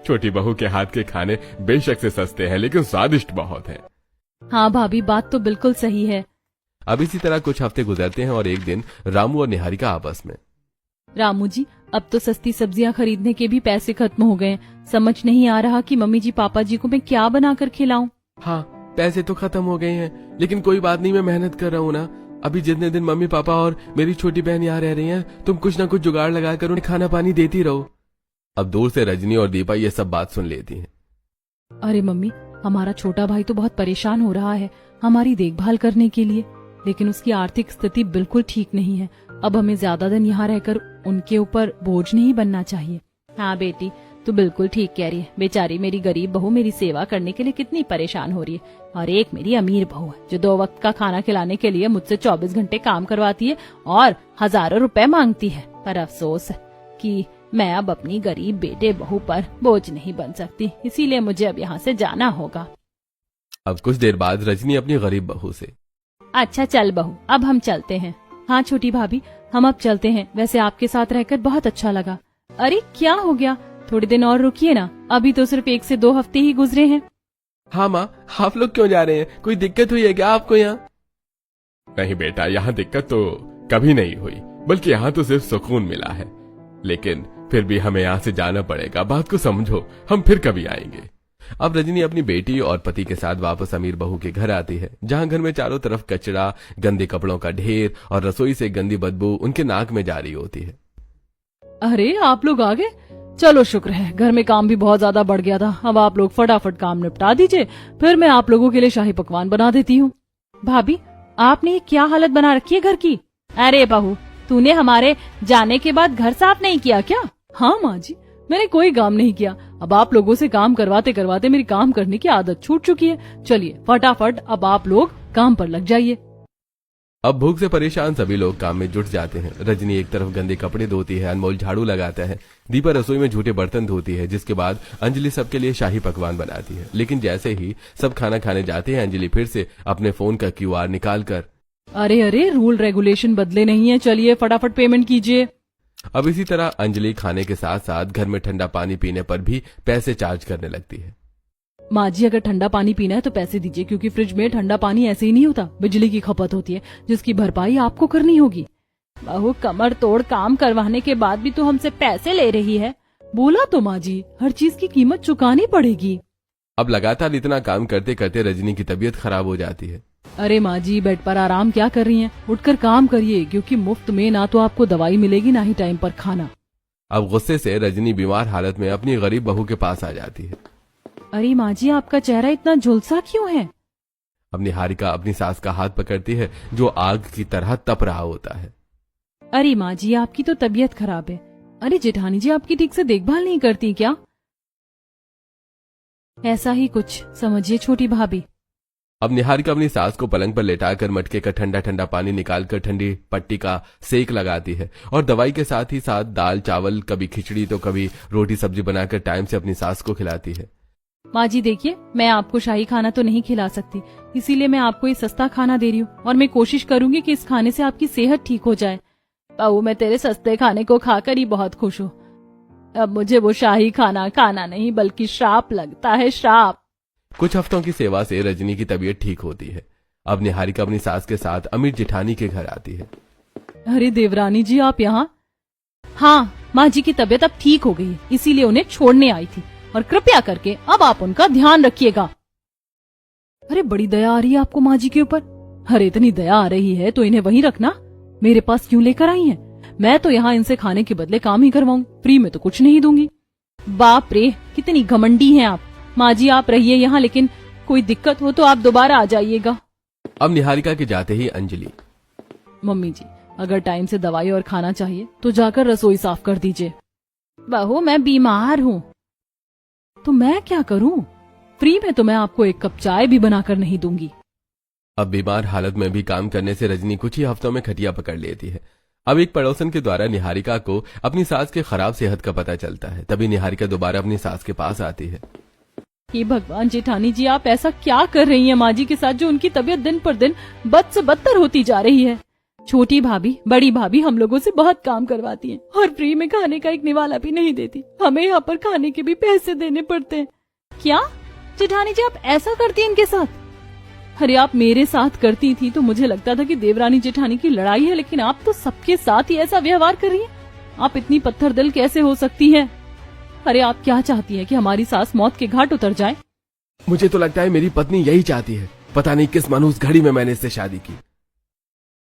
छोटी बहू के हाथ के खाने बेशक से सस्ते हैं लेकिन स्वादिष्ट बहुत हैं। हाँ भाभी, बात तो बिल्कुल सही है। अब इसी तरह कुछ हफ्ते गुजरते हैं और एक दिन रामू और निहारिका आपस में, रामू जी, अब तो सस्ती सब्जियां खरीदने के भी पैसे खत्म हो गए। समझ नहीं आ रहा कि मम्मी जी पापा जी को मैं क्या बनाकर खिलाऊं। हाँ, पैसे तो खत्म हो गए हैं लेकिन कोई बात नहीं, मैं मेहनत कर रहा हूँ ना। अभी जितने दिन मम्मी पापा और मेरी छोटी बहन यहाँ रह रही हैं, तुम कुछ ना कुछ जुगाड़ लगाकर उन्हें खाना पानी देती रहो। अब दूर से रजनी और दीपा ये सब बात सुन लेती हैं। अरे मम्मी, हमारा छोटा भाई तो बहुत परेशान हो रहा है हमारी देखभाल करने के लिए, लेकिन उसकी आर्थिक स्थिति बिल्कुल ठीक नहीं है। अब हमें ज्यादा दिन यहाँ रहकर उनके ऊपर बोझ नहीं बनना चाहिए। हाँ बेटी, तू बिल्कुल ठीक कह रही है। बेचारी मेरी गरीब बहू मेरी सेवा करने के लिए कितनी परेशान हो रही है, और एक मेरी अमीर बहू है जो 2 वक्त का खाना खिलाने के लिए मुझसे 24 घंटे काम करवाती है और हजारों रुपए मांगती है। पर अफसोस है कि मैं अब अपनी गरीब बेटे बहू पर बोझ नहीं बन सकती, इसीलिए मुझे अब यहाँ से जाना होगा। अब कुछ देर बाद रजनी अपनी गरीब बहू से, अच्छा चल बहू, अब हम चलते हैं। हाँ छोटी भाभी, हम अब चलते हैं। वैसे आपके साथ रहकर बहुत अच्छा लगा। अरे क्या हो गया, थोड़ी दिन और रुकिए ना, अभी तो सिर्फ 1 से 2 हफ्ते ही गुजरे हैं। हाँ माँ, आप लोग क्यों जा रहे हैं? कोई दिक्कत हुई है क्या आपको यहाँ? नहीं बेटा, यहाँ दिक्कत तो कभी नहीं हुई, बल्कि यहाँ तो सिर्फ सुकून मिला है। लेकिन फिर भी हमें यहाँ से जाना पड़ेगा, बात को समझो, हम फिर कभी आएंगे। अब रजनी अपनी बेटी और पति के साथ वापस अमीर बहू के घर आती है, जहाँ घर में चारों तरफ कचरा, गंदे कपड़ों का ढेर और रसोई से गंदी बदबू उनके नाक में जा रही होती है। अरे आप लोग आ गए, चलो शुक्र है। घर में काम भी बहुत ज्यादा बढ़ गया था। अब आप लोग फटाफट काम निपटा दीजिए, फिर मैं आप लोगों के लिए शाही पकवान बना देती हूँ। भाभी, आपने ये क्या हालत बना रखी है घर की? अरे बहू, तूने हमारे जाने के बाद घर साफ नहीं किया क्या? हाँ माँ जी, मैंने कोई काम नहीं किया। अब आप लोगों से काम करवाते करवाते मेरी काम करने की आदत छूट चुकी है। चलिए फटाफट अब आप लोग काम पर लग जाइए। अब भूख से परेशान सभी लोग काम में जुट जाते हैं। रजनी एक तरफ गंदे कपड़े धोती है, अनमोल झाड़ू लगाता है, दीपा रसोई में झूठे बर्तन धोती है, जिसके बाद अंजलि सबके लिए शाही पकवान बनाती है। लेकिन जैसे ही सब खाना खाने जाते हैं, अंजलि फिर से अपने फोन का QR निकालकर, अरे रूल रेगुलेशन बदले नहीं है, चलिए फटाफट पेमेंट कीजिए। अब इसी तरह अंजलि खाने के साथ साथ घर में ठंडा पानी पीने पर भी पैसे चार्ज करने लगती है। माँ जी, अगर ठंडा पानी पीना है तो पैसे दीजिए, क्योंकि फ्रिज में ठंडा पानी ऐसे ही नहीं होता, बिजली की खपत होती है, जिसकी भरपाई आपको करनी होगी। बहू, कमर तोड़ काम करवाने के बाद भी तो हमसे पैसे ले रही है। बोला तो माँ जी, हर चीज की कीमत चुकानी पड़ेगी। अब लगातार इतना काम करते करते रजनी की तबीयत खराब हो जाती है। अरे माँ जी, बेड पर आराम क्या कर रही हैं? उठकर काम करिए, क्योंकि मुफ्त में ना तो आपको दवाई मिलेगी ना ही टाइम पर खाना। अब गुस्से से रजनी बीमार हालत में अपनी गरीब बहू के पास आ जाती है। अरे माँ जी, आपका चेहरा इतना झुलसा क्यों है? अब निहारिका अपनी सास का हाथ पकड़ती है, जो आग की तरह तप रहा होता है। अरे माँ जी, आपकी तो तबीयत खराब है। अरे जेठानी जी, आपकी ठीक से देखभाल नहीं करती क्या? ऐसा ही कुछ समझिए छोटी भाभी। अब निहारिका अपनी सास को पलंग पर लेटाकर मटके का ठंडा ठंडा पानी निकालकर ठंडी पट्टी का सेक लगाती है और दवाई के साथ ही साथ दाल चावल, कभी खिचड़ी तो कभी रोटी सब्जी बनाकर टाइम से अपनी सास को खिलाती है। माँ जी देखिए, मैं आपको शाही खाना तो नहीं खिला सकती, इसीलिए मैं आपको ये सस्ता खाना दे रही हूँ, और मैं कोशिश करूंगी कि इस खाने से आपकी सेहत ठीक हो जाए। बहू, मैं तेरे सस्ते खाने को खाकर ही बहुत खुश हूँ। अब मुझे वो शाही खाना खाना नहीं बल्कि श्राप लगता है, श्राप। कुछ हफ्तों की सेवा से रजनी की तबीयत ठीक होती है। अब निहारिका अपनी सास के साथ अमीर जेठानी के घर आती है। अरे देवरानी जी, आप यहाँ? हाँ, माँ जी की तबीयत अब ठीक हो गई है, इसीलिए उन्हें छोड़ने आई थी, और कृपया करके अब आप उनका ध्यान रखिएगा। अरे बड़ी दया आ रही है आपको माँ जी के ऊपर। अरे इतनी दया आ रही है तो इन्हें वहीं रखना, मेरे पास क्यों लेकर आई हैं? मैं तो यहाँ इनसे खाने के बदले काम ही करवाऊं, फ्री में तो कुछ नहीं दूंगी। बाप रे, कितनी घमंडी हैं आप। माँ जी आप रहिए यहाँ, लेकिन कोई दिक्कत हो तो आप दोबारा आ जाइएगा। अब निहारिका के जाते ही अंजलि, मम्मी जी, अगर टाइम से दवाई और खाना चाहिए तो जाकर रसोई साफ कर दीजिए। बहू, मैं बीमार हूँ। तो मैं क्या करूँ? फ्री में तो मैं आपको 1 कप चाय भी बनाकर नहीं दूंगी। अब बीमार हालत में भी काम करने से रजनी कुछ ही हफ्तों में खटिया पकड़ लेती है। अब एक पड़ोसन के द्वारा निहारिका को अपनी सास के खराब सेहत का पता चलता है। तभी निहारिका दोबारा अपनी सास के पास आती है। हे भगवान जेठानी जी, आप ऐसा क्या कर रही हैं माँ जी के साथ, जो उनकी तबीयत दिन पर दिन बद से बदतर होती जा रही है? छोटी भाभी, बड़ी भाभी हम लोगों से बहुत काम करवाती हैं और फ्री में खाने का एक निवाला भी नहीं देती। हमें यहाँ पर खाने के भी पैसे देने पड़ते हैं। क्या जेठानी जी, आप ऐसा करती हैं इनके साथ? अरे आप मेरे साथ करती थी तो मुझे लगता था कि देवरानी जेठानी की लड़ाई है, लेकिन आप तो सबके साथ ही ऐसा व्यवहार कर रही हैं। आप इतनी पत्थर दिल कैसे हो सकती हैं? अरे आप क्या चाहती हैं कि हमारी सास मौत के घाट उतर जाए? मुझे तो लगता है मेरी पत्नी यही चाहती है। पता नहीं किस मनहूस घड़ी में मैंने इससे शादी की।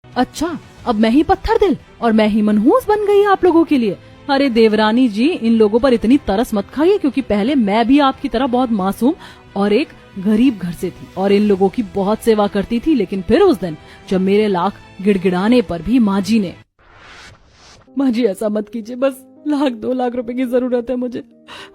अच्छा, अब मैं ही पत्थर दिल और मैं ही मनहूस बन गई आप लोगों के लिए। अरे देवरानी जी, इन लोगों पर इतनी तरस मत खाइए, क्योंकि पहले मैं भी आपकी तरह बहुत मासूम और एक गरीब घर से थी और इन लोगों की बहुत सेवा करती थी। लेकिन फिर उस दिन जब मेरे लाख गिड़गिड़ाने पर भी माँ जी ने, माँ जी ऐसा मत कीजिए, बस 1-2 लाख रुपए की जरूरत है मुझे।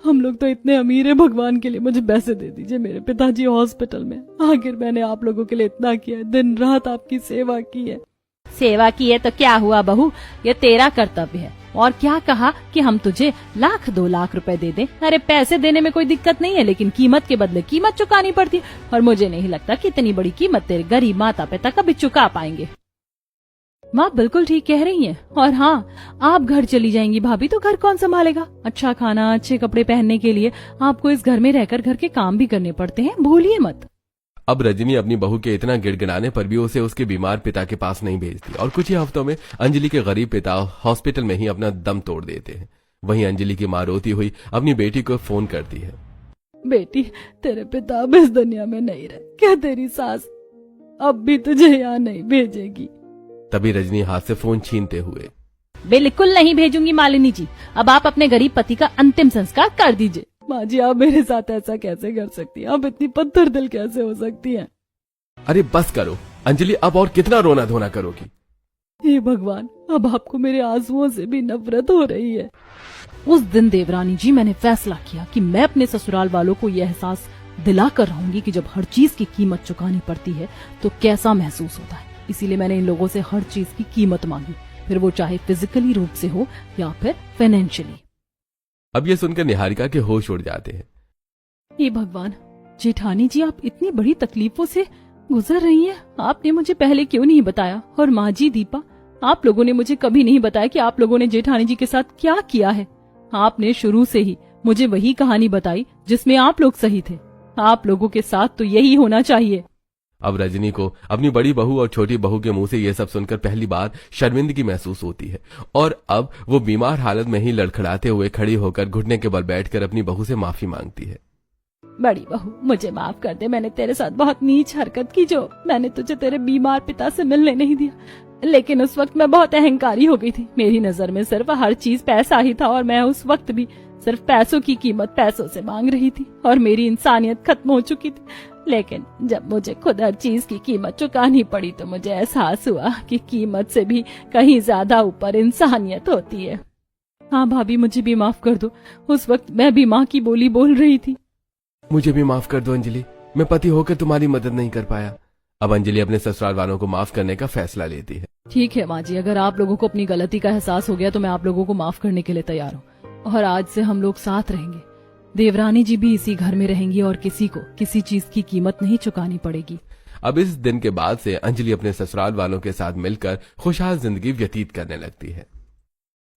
हम लोग तो इतने अमीर है, भगवान के लिए मुझे पैसे दे दीजिए। मेरे पिताजी हॉस्पिटल में, आखिर मैंने आप लोगों के लिए इतना किया है, दिन रात आपकी सेवा की है। सेवा की है तो क्या हुआ बहू, ये तेरा कर्तव्य है। और क्या कहा कि हम तुझे 1-2 लाख रुपए दे दें? अरे पैसे देने में कोई दिक्कत नहीं है, लेकिन कीमत के बदले कीमत चुकानी पड़ती, और मुझे नहीं लगता कि इतनी बड़ी कीमत तेरे गरीब माता पिता कभी चुका पाएंगे। माँ बिल्कुल ठीक कह रही हैं। और हाँ, आप घर चली जाएंगी भाभी तो घर कौन संभालेगा? अच्छा खाना, अच्छे कपड़े पहनने के लिए आपको इस घर में रहकर घर के काम भी करने पड़ते हैं, भूलिए मत। अब रजनी अपनी बहू के इतना गिड़गिड़ाने पर भी उसे उसके बीमार पिता के पास नहीं भेजती और कुछ ही हफ्तों में अंजलि के गरीब पिता हॉस्पिटल में ही अपना दम तोड़ देते हैं। वहीं अंजलि की माँ रोती हुई अपनी बेटी को फोन करती है। बेटी, तेरे पिता अब इस दुनिया में नहीं रहे, क्या तेरी सास अब भी तुझे यहाँ नहीं भेजेगी? तभी रजनी हाथ से फोन छीनते हुए, बिल्कुल नहीं भेजूंगी मालिनी जी, अब आप अपने गरीब पति का अंतिम संस्कार कर दीजिए। माँ जी, आप मेरे साथ ऐसा कैसे कर सकती हैं? आप इतनी पत्थर दिल कैसे हो सकती हैं? अरे बस करो अंजलि, अब और कितना रोना धोना करोगी? हे भगवान, अब आपको मेरे आंसुओं से भी नफरत हो रही है। उस दिन देवरानी जी, मैंने फैसला किया कि मैं अपने ससुराल वालों को यह एहसास दिला कर रहूंगी कि जब हर चीज की कीमत चुकानी पड़ती है तो कैसा महसूस होता है। इसीलिए मैंने इन लोगों से हर चीज की कीमत मांगी, फिर वो चाहे फिजिकली रूप से हो या फिर फाइनेंशियली। अब ये सुनकर निहारिका के होश उड़ जाते हैं। हे भगवान, जेठानी जी आप इतनी बड़ी तकलीफों से गुजर रही हैं, आपने मुझे पहले क्यों नहीं बताया? और माँ जी दीपा, आप लोगों ने मुझे कभी नहीं बताया कि आप लोगों ने जेठानी जी के साथ क्या किया है। आपने शुरू से ही मुझे वही कहानी बताई जिसमें आप लोग सही थे। आप लोगों के साथ तो यही होना चाहिए। अब रजनी को अपनी बड़ी बहू और छोटी बहू के मुंह से यह सब सुनकर पहली बार शर्मिंदगी महसूस होती है और अब वो बीमार हालत में ही लड़खड़ाते हुए खड़ी होकर घुटने के बल बैठकर अपनी बहू से माफी मांगती है। बड़ी बहू, मुझे माफ कर दे, मैंने तेरे साथ बहुत नीच हरकत की, जो मैंने तुझे तेरे बीमार पिता से मिलने नहीं दिया। लेकिन उस वक्त मैं बहुत अहंकारी हो गई थी। मेरी नजर में सिर्फ हर चीज पैसा ही था और मैं उस वक्त भी सिर्फ पैसों की कीमत पैसों से मांग रही थी और मेरी इंसानियत खत्म हो चुकी थी। लेकिन जब मुझे खुद हर चीज की कीमत चुकानी पड़ी तो मुझे एहसास हुआ कि कीमत से भी कहीं ज्यादा ऊपर इंसानियत होती है। हाँ भाभी, मुझे भी माफ कर दो, उस वक्त मैं भी माँ की बोली बोल रही थी। मुझे भी माफ कर दो अंजलि, मैं पति होकर तुम्हारी मदद नहीं कर पाया। अब अंजलि अपने ससुराल वालों को माफ करने का फैसला लेती है। ठीक है माँ जी, अगर आप लोगों को अपनी गलती का एहसास हो गया तो मैं आप लोगों को माफ करने के लिए तैयार हूँ और आज से हम लोग साथ रहेंगे। देवरानी जी भी इसी घर में रहेंगी और किसी को किसी चीज की कीमत नहीं चुकानी पड़ेगी। अब इस दिन के बाद से अंजलि अपने ससुराल वालों के साथ मिलकर खुशहाल जिंदगी व्यतीत करने लगती है।